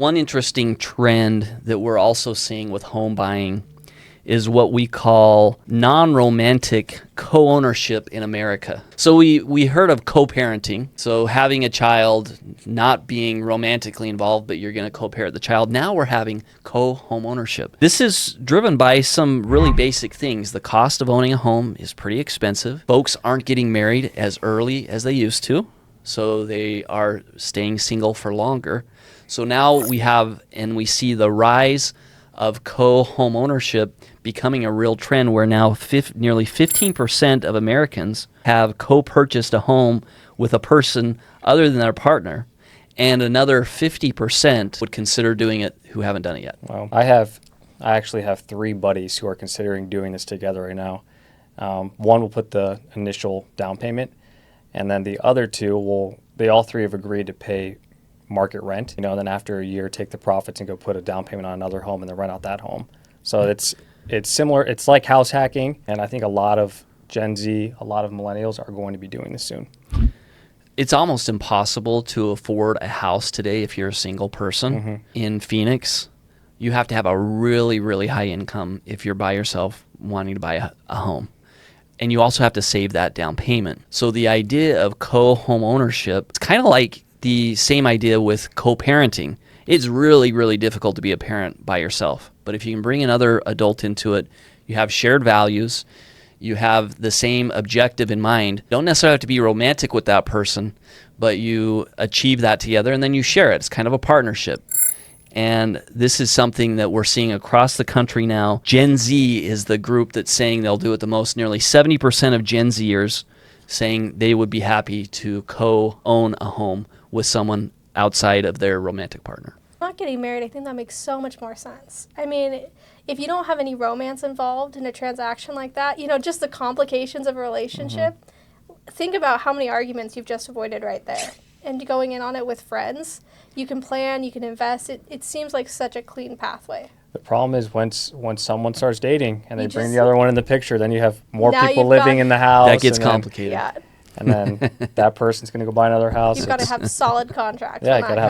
One interesting trend that we're also seeing with home buying is what we call non-romantic co-ownership in America. So we heard of co-parenting, so having a child not being romantically involved, but you're going to co-parent the child. Now we're having co-homeownership. This is driven by some really basic things. The cost of owning a home is pretty expensive. Folks aren't getting married as early as they used to, so they are staying single for longer. So now we see the rise of co-home ownership becoming a real trend where now nearly 15% of Americans have co-purchased a home with a person other than their partner, and another 50% would consider doing it who haven't done it yet. Well, I actually have 3 buddies who are considering doing this together right now. One will put the initial down payment, and then the other 2 they all 3 have agreed to pay market rent, and then after a year take the profits and go put a down payment on another home and then rent out that home. So it's similar. It's like house hacking, and I think a lot of Gen Z, a lot of millennials are going to be doing this soon. It's almost impossible to afford a house today if you're a single person in Phoenix. You have to have a really, really high income if you're by yourself wanting to buy a home. And you also have to save that down payment. So the idea of co-home ownership, it's kind of like the same idea with co-parenting. It's really, really difficult to be a parent by yourself. But if you can bring another adult into it, you have shared values, you have the same objective in mind. Don't necessarily have to be romantic with that person, but you achieve that together and then you share it. It's kind of a partnership. And this is something that we're seeing across the country now. Gen Z is the group that's saying they'll do it the most. Nearly 70% of Gen Z'ers saying they would be happy to co-own a home with someone outside of their romantic partner. Not getting married, I think that makes so much more sense. I mean, if you don't have any romance involved in a transaction like that, just the complications of a relationship, think about how many arguments you've just avoided right there. And going in on it with friends, you can plan, you can invest. It seems like such a clean pathway. The problem is once someone starts dating and they bring the other one in the picture, then you have more people living in the house. That gets complicated. Yeah. And then that person's going to go buy another house. You've got to have solid contracts. Yeah, got to have